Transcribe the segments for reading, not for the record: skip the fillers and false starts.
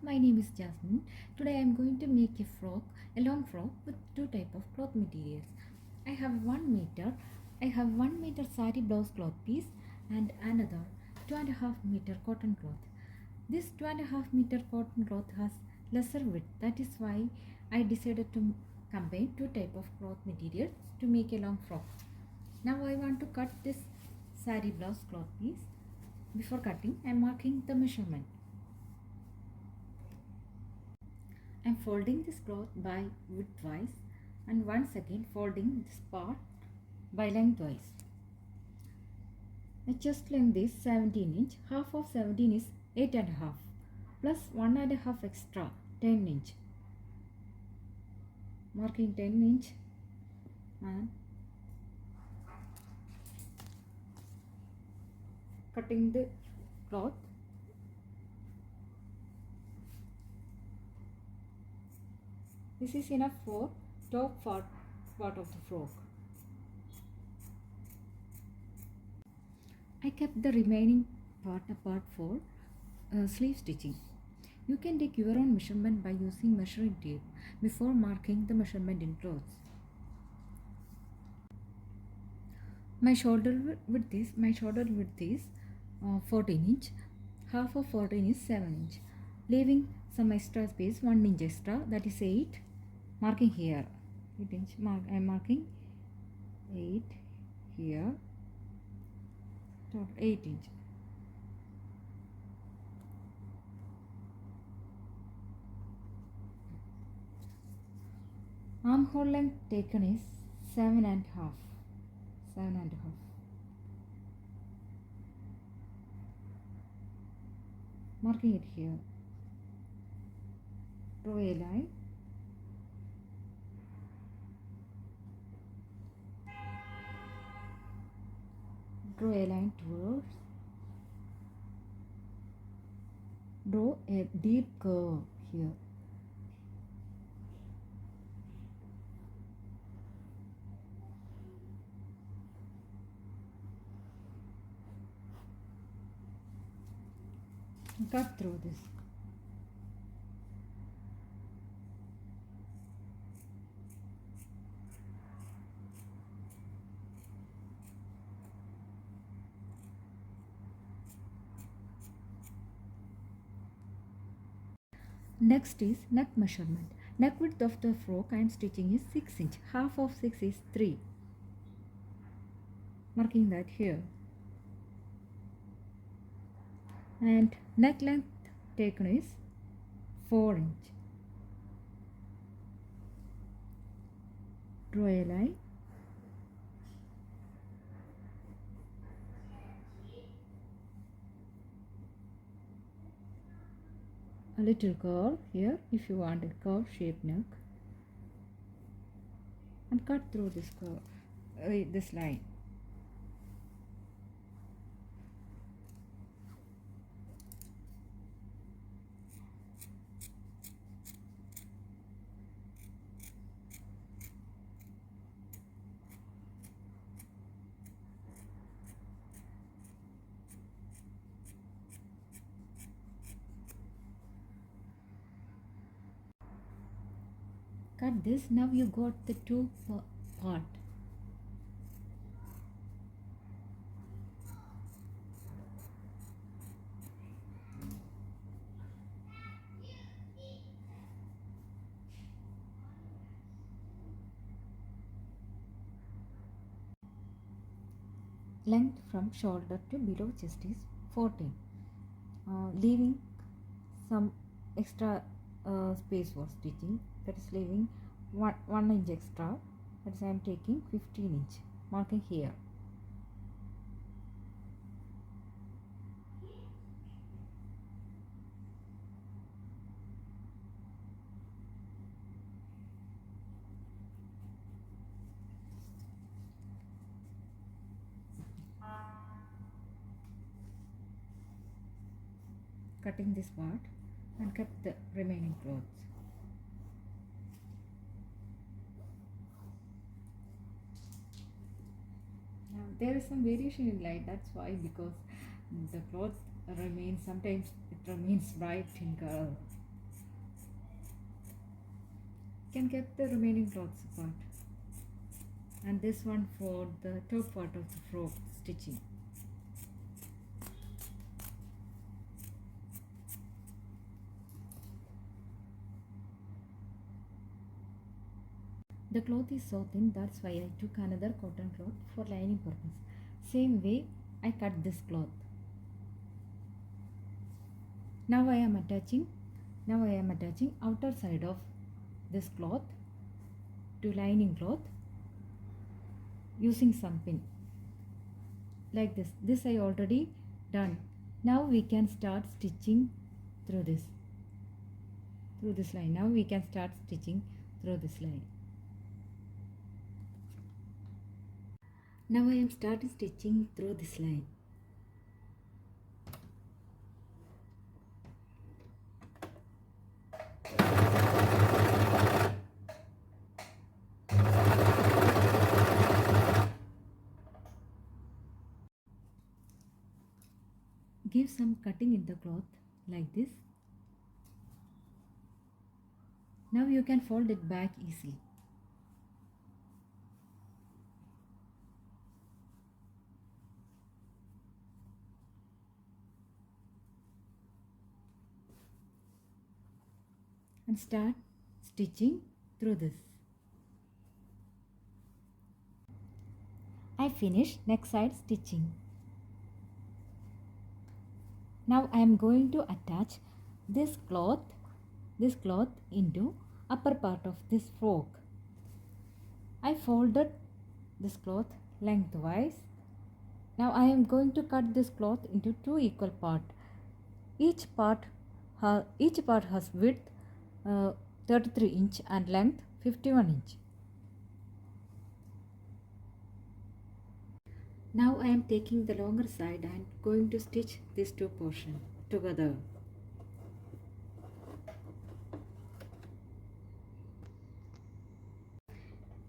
my name is Jasmine. Today I am going to make a frock, a long frock with two type of cloth materials. I have 1 meter sari blouse cloth piece and another 2.5 meter cotton cloth. This 2.5 meter cotton cloth has lesser width. That is why I decided to combine two type of cloth materials to make a long frock. Now I want to cut this sari blouse cloth piece. Before cutting, I am marking the measurement. I am folding this cloth by widthwise and once again folding this part by lengthwise. My chest length is 17 inch. Half of 17 is 8.5 plus 1.5 extra 10 inch. Marking 10 inch and cutting the cloth. This is enough for top part of the frock. I kept the remaining part apart for sleeve stitching. You can take your own measurement by using measuring tape before marking the measurement in clothes. My shoulder width is 14 inch. Half of 14 is 7 inch. Leaving some extra space, 1 inch extra, that is 8. Marking here 8 inch. I am marking 8 here. 8 inch. Armhole length taken is 7.5. Marking it here. Draw a line. Draw a line towards. Draw a deep curve here. Cut through this. Next is neck measurement. Neck width of the frock I am stitching is 6 inch. Half of 6 is 3. Marking that here. And neck length taken is 4 inch. Draw a line. A little curve here if you want a curve shaped neck, and cut through this curve, this line. Cut this. Now you got the two part. Length from shoulder to below chest is 14, leaving some extra space for stitching, that is leaving 1 inch extra, that is I am taking 15 inch, marking here. Cutting this part and kept the remaining clothes. Now there is some variation in light, that's why, because the cloth remains, sometimes it remains bright in color. can get the remaining cloths apart. And this one for the top part of the frock stitching. The cloth is so thin, that's why I took another cotton cloth for lining purpose. Same way I cut this cloth. Now I am attaching outer side of this cloth to lining cloth using some pin like this. This I already done. Now we can start stitching through this line. Now we can start stitching through this line. Now I am starting stitching through this line. Give some cutting in the cloth like this. Now you can fold it back easily. And start stitching through this. I finished next side stitching. Now I am going to attach this cloth into upper part of this frock. I folded this cloth lengthwise. Now I am going to cut this cloth into two equal parts. Each part has width 33 inch and length 51 inch. Now I am taking the longer side and going to stitch these two portions together.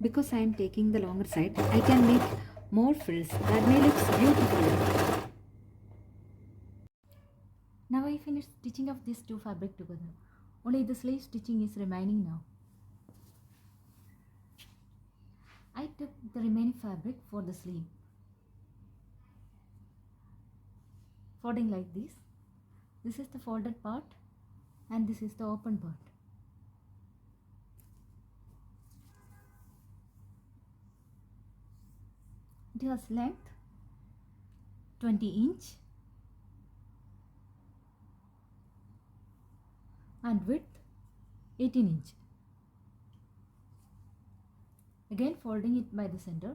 Because I am taking the longer side, I can make more frills that may look beautiful. Now I finished stitching of these two fabric together. Only the sleeve stitching is remaining now. I took the remaining fabric for the sleeve. Folding like this. This is the folded part and this is the open part. It has length 20 inch and width 18 inch. Again folding it by the center.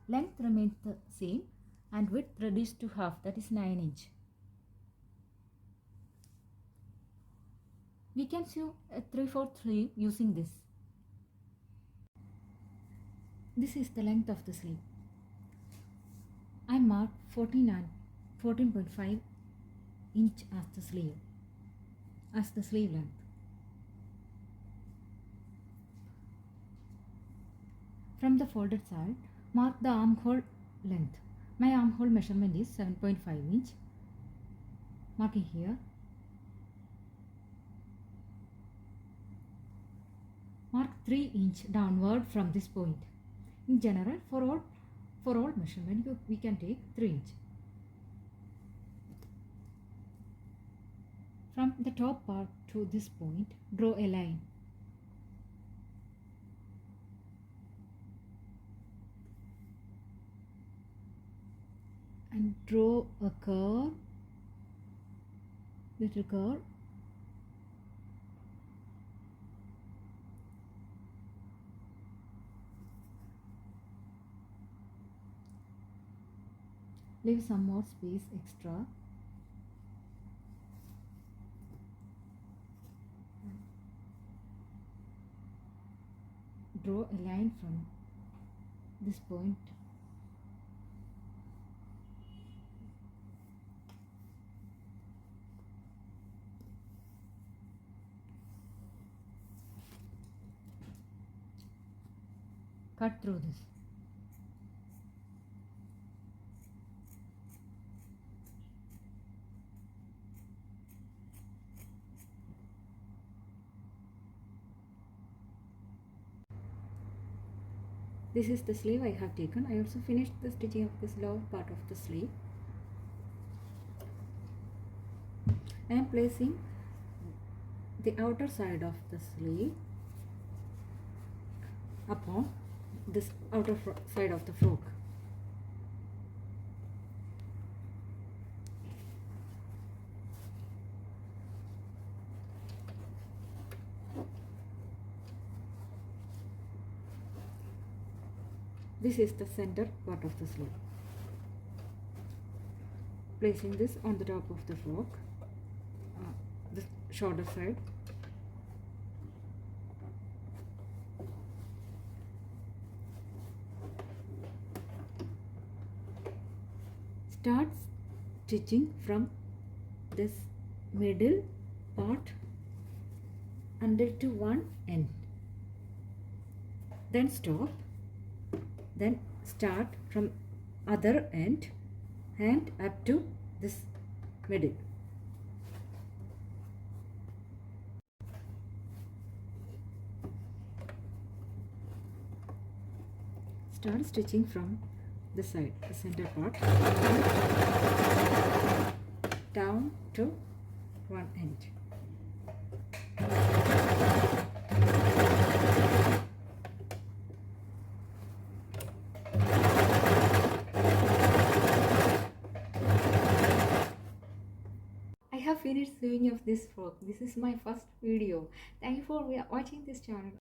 Length remains the same and width reduced to half, that is 9 inch. We can sew a 3/4 sleeve using this. This is the length of the sleeve. I marked 14 and 14.5 inch as the sleeve length. From the folded side, mark the armhole length. My armhole measurement is 7.5 inch. Marking here. Mark 3 inch downward from this point. In general, for all measurement, we can take 3 inch. From the top part to this point, draw a line. And draw a curve, little curve. Leave some more space extra. Draw a line from this point. Cut through this. This is the sleeve I have taken. I also finished the stitching of this lower part of the sleeve. I am placing the outer side of the sleeve upon this outer side of the frock. This is the center part of the sleeve. Placing this on the top of the frock, the shoulder side. Start stitching from this middle part until to one end. Then stop. Then start from other end and up to this middle. Start stitching from the side, the center part, down to one end. I have finished sewing of this frock. This is my first video. Thank you for watching this channel.